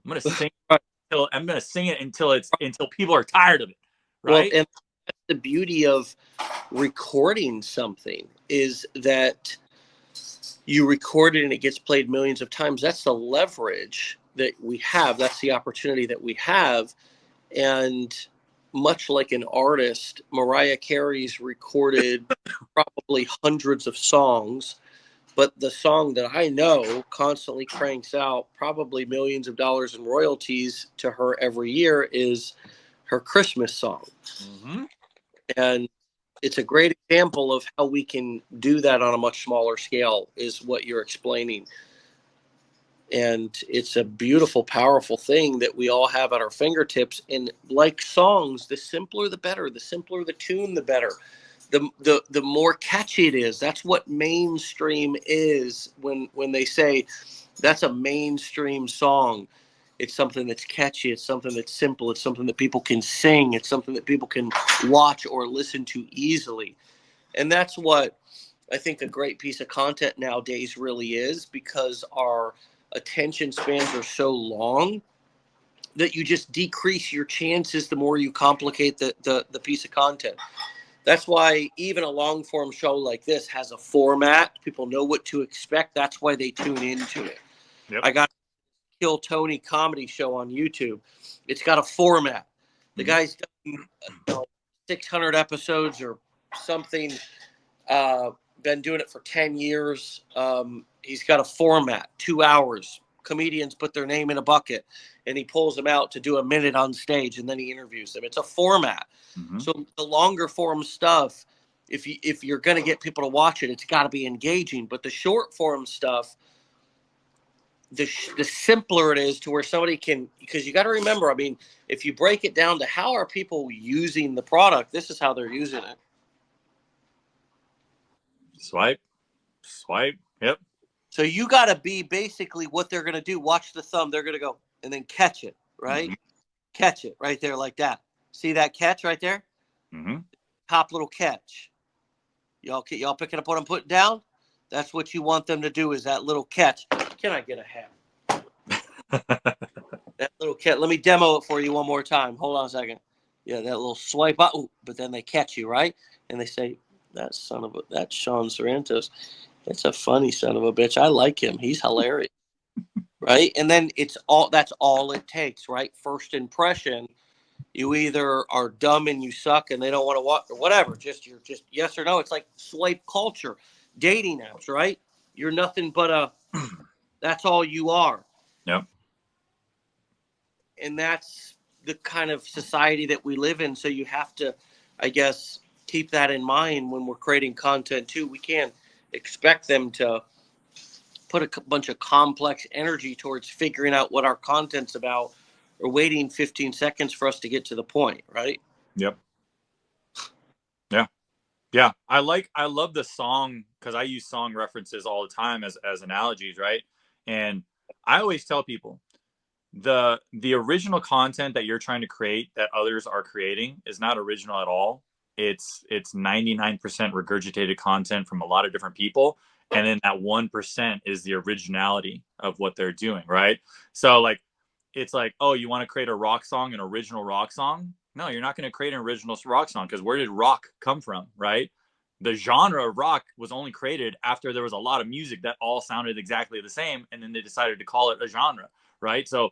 I'm going to sing it until people are tired of it. Right? Well, and that's the beauty of recording something, is that you record it and it gets played millions of times. That's the leverage that we have. That's the opportunity that we have. And much like an artist, Mariah Carey's recorded probably hundreds of songs, but the song that I know constantly cranks out probably millions of dollars in royalties to her every year is her Christmas song. Mm-hmm. And it's a great example of how we can do that on a much smaller scale, is what you're explaining. And it's a beautiful, powerful thing that we all have at our fingertips. And like songs, the simpler the better. The simpler the tune, the better. The more catchy it is. That's what mainstream is. When they say that's a mainstream song, it's something that's catchy. It's something that's simple. It's something that people can sing. It's something that people can watch or listen to easily. And that's what I think a great piece of content nowadays really is, because our attention spans are so long that you just decrease your chances the more you complicate the piece of content. That's why even a long form show like this has a format. People know what to expect. That's why they tune into it. Yep. I got Kill Tony comedy show on YouTube. It's got a format. The guy's done 600 episodes or something. Been doing it for 10 years. He's got a format, 2 hours. Comedians put their name in a bucket, and he pulls them out to do a minute on stage, and then he interviews them. It's a format. Mm-hmm. So the longer form stuff, if you're going to get people to watch it, it's got to be engaging. But the short form stuff, the simpler it is to where somebody can, because you got to remember, I mean, if you break it down to how are people using the product, this is how they're using it. Swipe. Yep. So you got to be basically what they're going to do. Watch the thumb. They're going to go and then catch it, right? Mm-hmm. Catch it right there like that. See that catch right there? Mm-hmm. Top little catch. Y'all picking up what I'm putting down? That's what you want them to do, is that little catch. Can I get a hat? That little catch. Let me demo it for you one more time. Hold on a second. Yeah, that little swipe up. Ooh, but then they catch you, right? And they say, that's Sean Sarantos. It's a funny son of a bitch. I like him. He's hilarious. Right? And then that's all it takes, right? First impression. You either are dumb and you suck and they don't want to watch, or whatever. You're just yes or no. It's like swipe culture, dating apps, right? You're nothing but that's all you are. Yep. And that's the kind of society that we live in. So you have to, I guess, keep that in mind when we're creating content too. We can't expect them to put a bunch of complex energy towards figuring out what our content's about, or waiting 15 seconds for us to get to the point, right? Yep. Yeah. Yeah. I love the song because I use song references all the time as analogies, right? And I always tell people the original content that you're trying to create that others are creating is not original at all. It's 99% regurgitated content from a lot of different people, and then that 1% is the originality of what they're doing, right? So like it's like, oh, you want to create a rock song, an original rock song? No, you're not going to create an original rock song because where did rock come from, right? The genre of rock was only created after there was a lot of music that all sounded exactly the same, and then they decided to call it a genre, right? So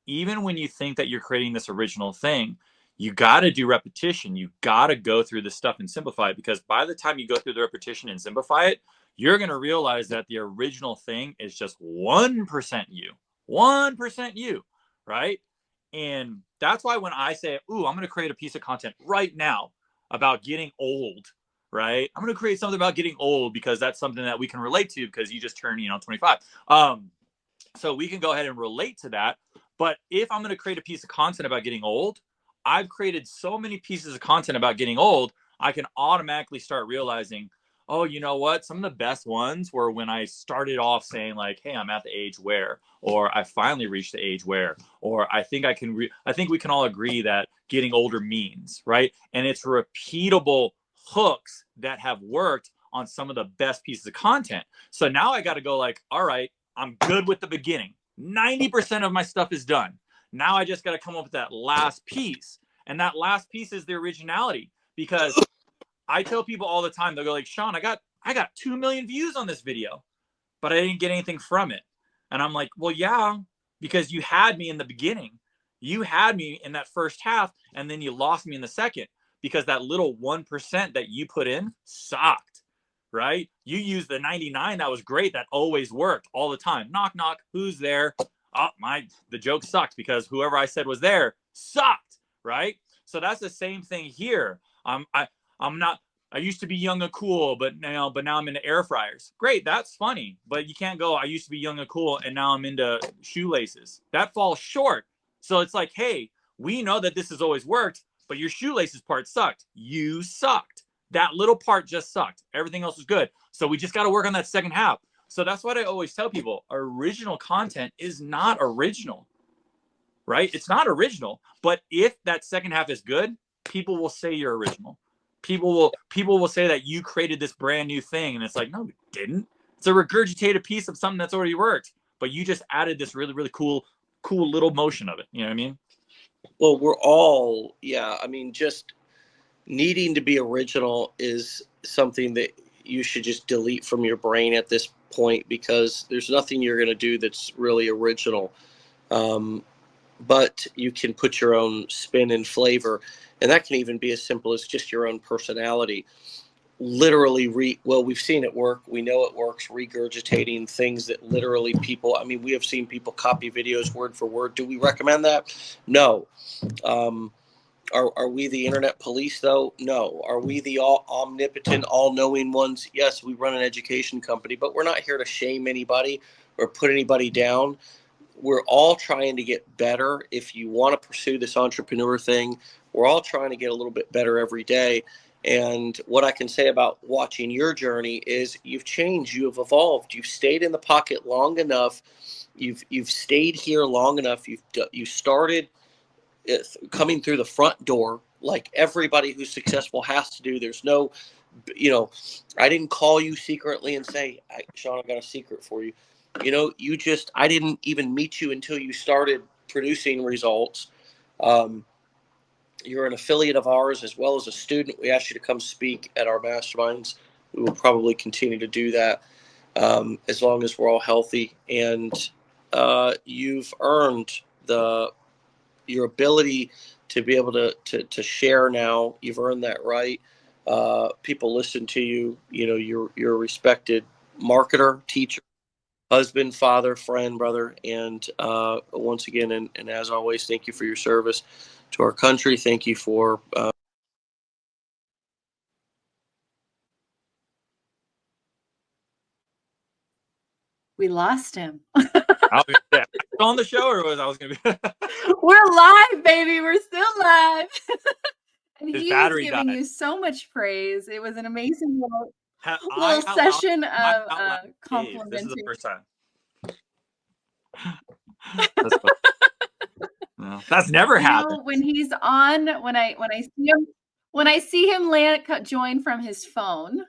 even when you think that you're creating this original thing, you got to do repetition. You got to go through this stuff and simplify it, because by the time you go through the repetition and simplify it, you're going to realize that the original thing is just 1% you, 1% you, right? And that's why when I say, ooh, I'm going to create a piece of content right now about getting old, right? I'm going to create something about getting old because that's something that we can relate to because you just turned, 25. So we can go ahead and relate to that. But if I'm going to create a piece of content about getting old, I've created so many pieces of content about getting old, I can automatically start realizing, oh, you know what? Some of the best ones were when I started off saying like, hey, I'm at the age where, or I finally reached the age where, or I think I think we can all agree that getting older means, right? And it's repeatable hooks that have worked on some of the best pieces of content. So now I got to go like, all right, I'm good with the beginning. 90% of my stuff is done. Now I just got to come up with that last piece. And that last piece is the originality, because I tell people all the time, they'll go like, Sean, I got 2 million views on this video, but I didn't get anything from it. And I'm like, well, yeah, because you had me in the beginning. You had me in that first half, and then you lost me in the second because that little 1% that you put in sucked, right? You used the 99 that was great, that always worked all the time. Knock, knock, who's there? Oh, the joke sucked because whoever I said was there sucked, right? So that's the same thing here. I'm not. I used to be young and cool, but now I'm into air fryers. Great, that's funny, but you can't go, I used to be young and cool, and now I'm into shoelaces. That falls short. So it's like, hey, we know that this has always worked, but your shoelaces part sucked. You sucked. That little part just sucked. Everything else was good. So we just got to work on that second half. So that's what I always tell people. Original content is not original, right? It's not original. But if that second half is good, people will say you're original. People will say that you created this brand new thing, and it's like, no, we didn't. It's a regurgitated piece of something that's already worked, but you just added this really, really cool little motion of it. You know what I mean? Well, we're all, yeah. I mean, just needing to be original is something that you should just delete from your brain at this point, because there's nothing you're going to do that's really original. But you can put your own spin and flavor, and that can even be as simple as just your own personality. Literally, well, we've seen it work. We know it works. Regurgitating things that literally people. I mean, we have seen people copy videos word for word. Do we recommend that? No. Um, are we the internet police, though? No. Are we the omnipotent, all-knowing ones? Yes, we run an education company, but we're not here to shame anybody or put anybody down. We're all trying to get better. If you want to pursue this entrepreneur thing, we're all trying to get a little bit better every day. And what I can say about watching your journey is you've changed, you have evolved, you've stayed in the pocket long enough, you've stayed here long enough, you started coming through the front door like everybody who's successful has to do. There's no, I didn't call you secretly and say, Sean, I've got a secret for you. I didn't even meet you until you started producing results. You're an affiliate of ours as well as a student. We asked you to come speak at our masterminds. We will probably continue to do that as long as we're all healthy. And you've earned your ability to be able to share now. You've earned that right. People listen to you. You're a respected marketer, teacher, husband, father, friend, brother. And once again, and as always, thank you for your service to our country. Thank you for we lost him. I was gonna say, am I still on the show, or was I was gonna be? We're live, baby. We're still live. And His he was battery giving died. you so much praise. It was an amazing little I out loud, session I of out loud Dave. This is the complimenting. first time. That's funny. No, that's never happened. When he's on, when I see him land join from his phone,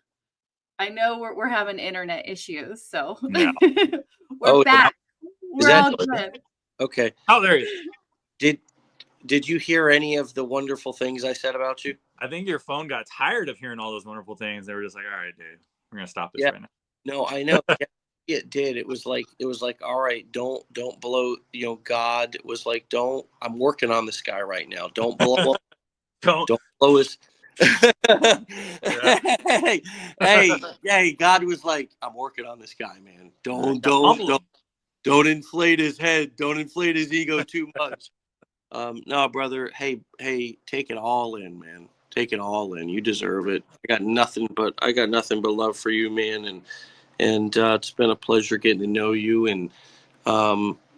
I know we're having internet issues. So Yeah. we're back. We're all that good. okay? Oh, there he is. Did you hear any of the wonderful things I said about you? I think your phone got tired of hearing all those wonderful things. They were just like, all right, Dave, we're gonna stop this right now. No, I know. It did. It was like, all right, don't blow. God was like, don't. I'm working on this guy right now. Don't blow him. Don't blow his. hey! God was like, I'm working on this guy, man. Don't inflate his head. Don't inflate his ego too much. No, brother. Hey, take it all in, man. Take it all in. You deserve it. I got nothing but love for you, man. And it's been a pleasure getting to know you. And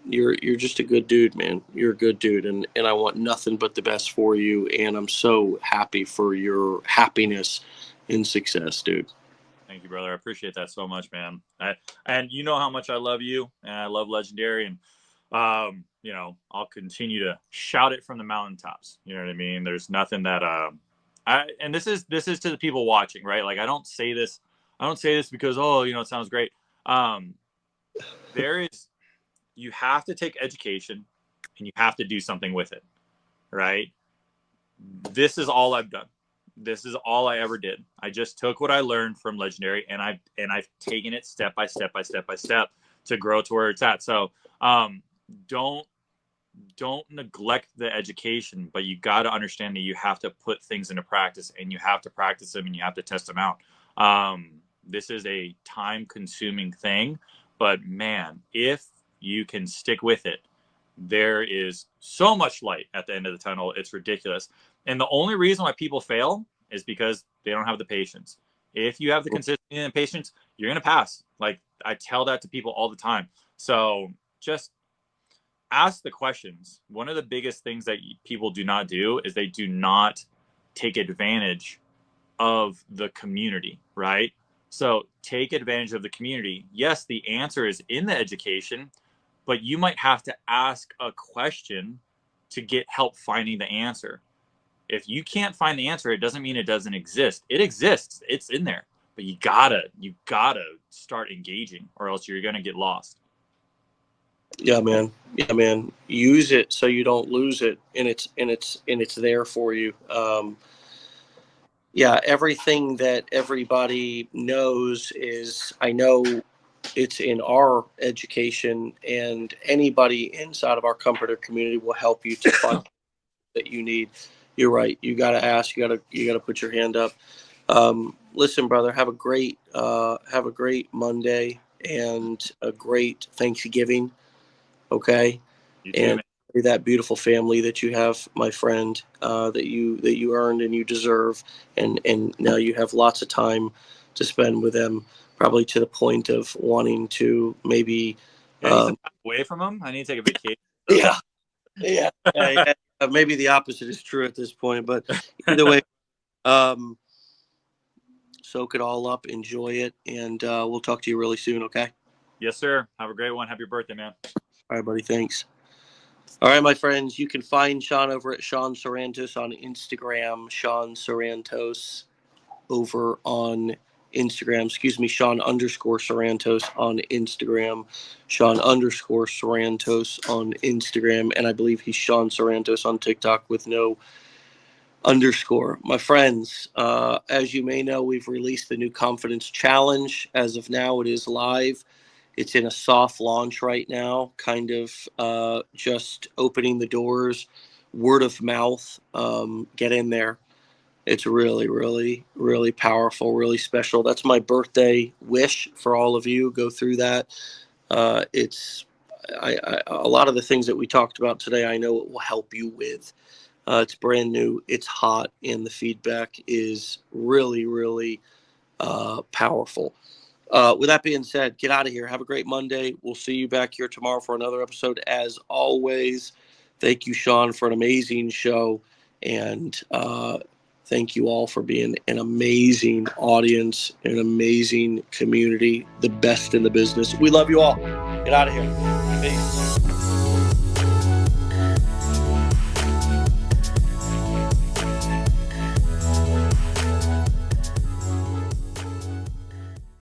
you're just a good dude, man. You're a good dude, and I want nothing but the best for you. And I'm so happy for your happiness and success, dude. Thank you, brother. I appreciate that so much, man. And you know how much I love you, and I love Legendary, and I'll continue to shout it from the mountaintops. You know what I mean? There's nothing that and this is to the people watching, right? Like I don't say this because it sounds great. You have to take education and you have to do something with it, right? This is all I've done. This is all I ever did. I just took what I learned from Legendary and I've taken it step by step to grow to where it's at. So don't neglect the education, but you got to understand that you have to put things into practice, and you have to practice them, and you have to test them out. This is a time-consuming thing, but man, if you can stick with it, there is so much light at the end of the tunnel. It's ridiculous. And the only reason why people fail is because they don't have the patience. If you have the consistency and patience, you're going to pass. Like I tell that to people all the time. So just ask the questions. One of the biggest things that people do not do is they do not take advantage of the community, right? So take advantage of the community. Yes, the answer is in the education, but you might have to ask a question to get help finding the answer. If you can't find the answer, it doesn't mean it doesn't exist. It exists. It's in there. But you gotta start engaging, or else you're gonna get lost. Yeah, man. Use it so you don't lose it, and it's there for you. Everything that everybody knows is, I know it's in our education, and anybody inside of our comforter community will help you to find that you need. You're right. You got to ask. You got to put your hand up. Listen, brother. Have a great Monday and a great Thanksgiving. Okay. You too, And man. that beautiful family that you have, my friend, that you earned and you deserve, and now you have lots of time to spend with them, probably to the point of wanting to maybe I need some time away from them. I need to take a vacation. Yeah. Maybe the opposite is true at this point, but either way, soak it all up, enjoy it, and we'll talk to you really soon. Okay. Yes, sir. Have a great one. Happy birthday, man. All right, buddy. Thanks. All right, my friends, you can find Sean over at Sean Sarantos on Instagram. Sean Sarantos over on Instagram. Sean _Sarantos on Instagram. Sean _Sarantos on Instagram. And I believe he's Sean Sarantos on TikTok with no underscore. My friends, as you may know, we've released the new Confidence Challenge. As of now, it is live. It's in a soft launch right now, kind of just opening the doors, word of mouth. Get in there. It's really, really, really powerful, really special. That's my birthday wish for all of you. Go through that. A lot of the things that we talked about today, I know it will help you with. It's brand new. It's hot, and the feedback is really, really powerful. With that being said, get out of here. Have a great Monday. We'll see you back here tomorrow for another episode. As always, thank you, Sean, for an amazing show. And thank you all for being an amazing audience, an amazing community, the best in the business. We love you all. Get out of here. Peace.